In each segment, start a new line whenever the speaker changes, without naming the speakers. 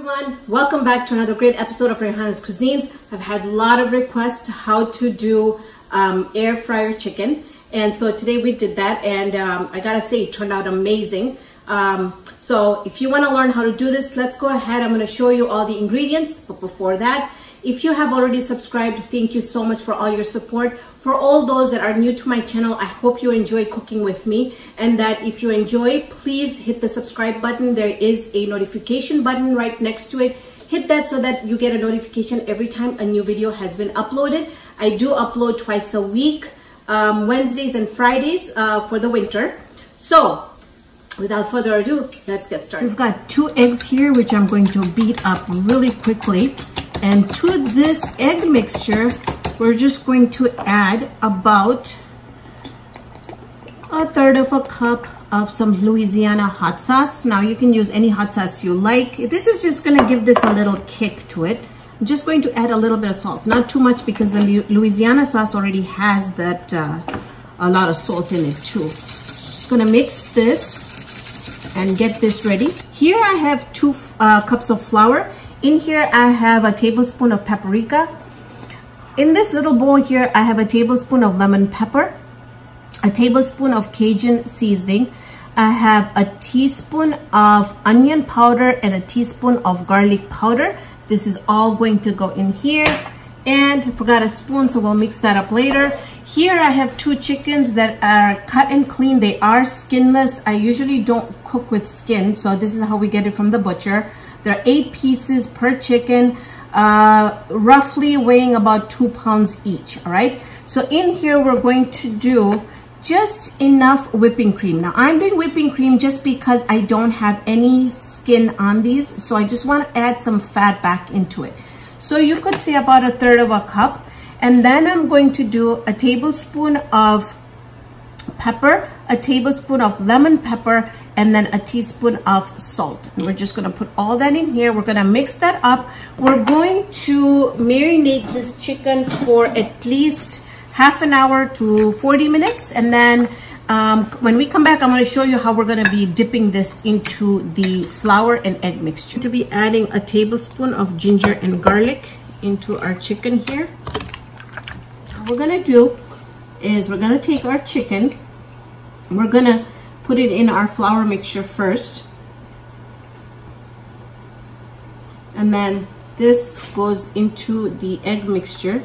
Everyone, welcome back to another great episode of Raihana'S Cuisines. I've had a lot of requests how to do air fryer chicken, and so today we did that, and I gotta say it turned out amazing. So if you want to learn how to do this, let's go ahead. I'm going to show you all the ingredients, but before that, if you have already subscribed, thank you so much for all your support. For all those that are new to my channel, I hope you enjoy cooking with me, and that if you enjoy, please hit the subscribe button. There is a notification button right next to it. Hit that so that you get a notification every time a new video has been uploaded. I do upload twice a week, Wednesdays and Fridays for the winter. So without further ado, let's get started. We've got 2 eggs here, which I'm going to beat up really quickly. And to this egg mixture, we're just going to add about 1/3 cup of some Louisiana hot sauce. Now you can use any hot sauce you like. This is just going to give this a little kick to it. I'm just going to add a little bit of salt, not too much because the Louisiana sauce already has that a lot of salt in it too. Just going to mix this and get this ready. Here I have 2 cups of flour. In here I have a tablespoon of paprika. In this little bowl here, I have a tablespoon of lemon pepper, a tablespoon of Cajun seasoning. I have a teaspoon of onion powder and a teaspoon of garlic powder. This is all going to go in here. And I forgot a spoon, so we'll mix that up later. Here I have 2 chickens that are cut and clean. They are skinless. I usually don't cook with skin, so this is how we get it from the butcher. There are 8 pieces per chicken. Roughly weighing about 2 pounds each. All right, so in here we're going to do just enough whipping cream. Now I'm doing whipping cream just because I don't have any skin on these, so I just want to add some fat back into it. So you could say about 1/3 cup, and then I'm going to do a tablespoon of pepper, a tablespoon of lemon pepper, and then a teaspoon of salt. And we're just going to put all that in here. We're going to mix that up. We're going to marinate this chicken for at least half an hour to 40 minutes. And then when we come back, I'm going to show you how we're going to be dipping this into the flour and egg mixture. To be adding a tablespoon of ginger and garlic into our chicken here. What we're going to do is we're going to take our chicken. We're going to put it in our flour mixture first, and then this goes into the egg mixture.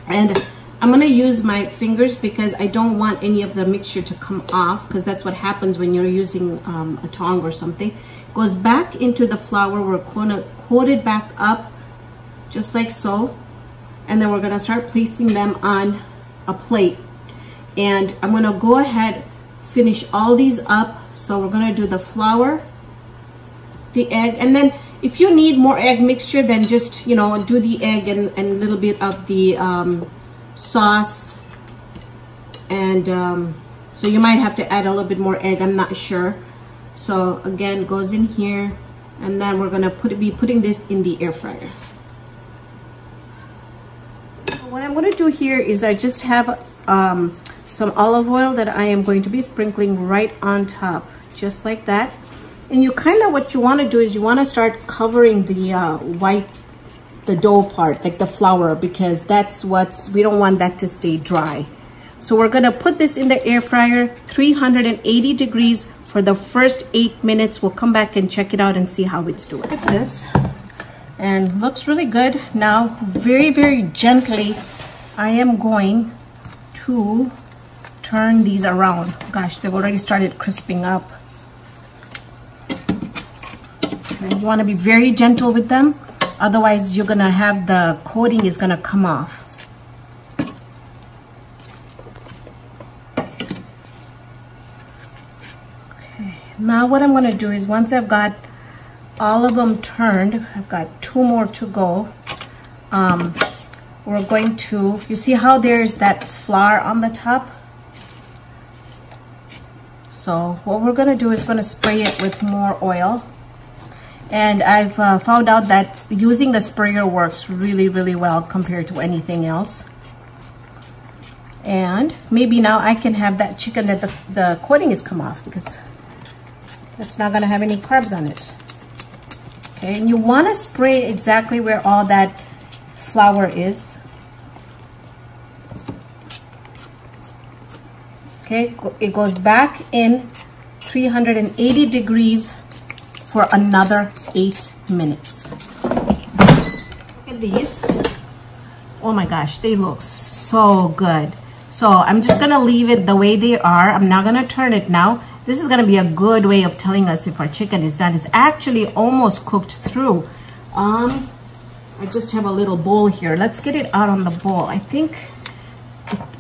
And I'm going to use my fingers because I don't want any of the mixture to come off, because that's what happens when you're using a tongs or something. It goes back into the flour. We're going to coat it back up just like so, and then we're going to start placing them on a plate. And I'm going to go ahead, finish all these up. So we're going to do the flour, the egg, and then if you need more egg mixture, then just, you know, do the egg and a little bit of the sauce. And so you might have to add a little bit more egg, I'm not sure. So again, goes in here, and then we're going to be putting this in the air fryer. What I'm going to do here is I just have some olive oil that I am going to be sprinkling right on top, just like that. And you kind of, what you want to do is you want to start covering the dough part, like the flour, because that's we don't want that to stay dry. So we're going to put this in the air fryer, 380 degrees for the first 8 minutes. We'll come back and check it out and see how it's doing. Look at this, and looks really good. Now very, very gently I am going to turn these around. Gosh, they've already started crisping up. And you want to be very gentle with them, otherwise you're gonna have the coating is gonna come off. Okay, now what I'm gonna do is, once I've got all of them turned, I've got 2 more to go. We're going to, you see how there's that flour on the top? So what we're going to do is going to spray it with more oil. And I've found out that using the sprayer works really, really well compared to anything else. And maybe now I can have that chicken that the coating is come off, because it's not going to have any carbs on it. Okay, and you want to spray exactly where all that flour is. Okay, it goes back in 380 degrees for another 8 minutes. Look at these. Oh my gosh, they look so good. So I'm just gonna leave it the way they are. I'm not gonna turn it now. This is gonna be a good way of telling us if our chicken is done. It's actually almost cooked through. I just have a little bowl here. Let's get it out on the bowl. I think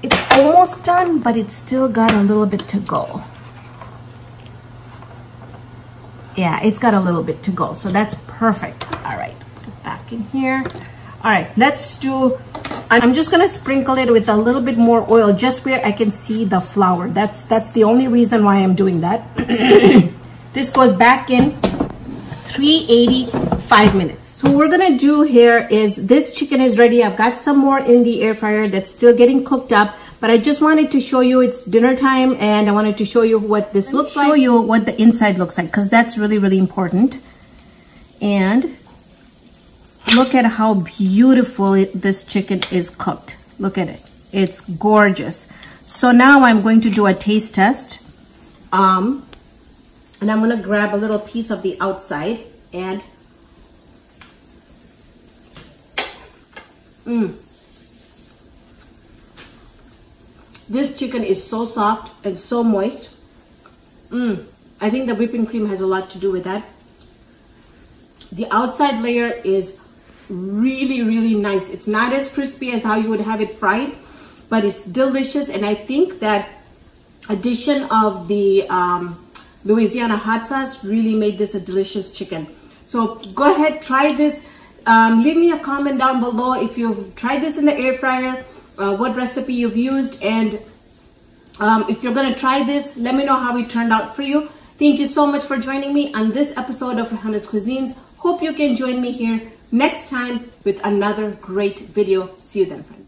it's almost done, but it's still got a little bit to go. Yeah, it's got a little bit to go, so that's perfect. All right, put it back in here. All right, let's do, I'm just gonna sprinkle it with a little bit more oil just where I can see the flour. That's the only reason why I'm doing that. This goes back in 380, 5 minutes. So what we're gonna do here is, this chicken is ready. I've got some more in the air fryer that's still getting cooked up, but I just wanted to show you it's dinner time, and I wanted to show you what this looks like. Show you what the inside looks like, because that's really, really important. And look at how beautiful this chicken is cooked. Look at it. It's gorgeous. So now I'm going to do a taste test. And I'm going to grab a little piece of the outside and this chicken is so soft and so moist. I think the whipping cream has a lot to do with that. The outside layer is really, really nice. It's not as crispy as how you would have it fried, but it's delicious. And I think that addition of the Louisiana hot sauce really made this a delicious chicken. So go ahead, try this. Leave me a comment down below if you've tried this in the air fryer, what recipe you've used, and if you're gonna try this, let me know how it turned out for you. Thank you so much for joining me on this episode of Raihana'S Cuisines. Hope you can join me here next time with another great video. See you then, friends.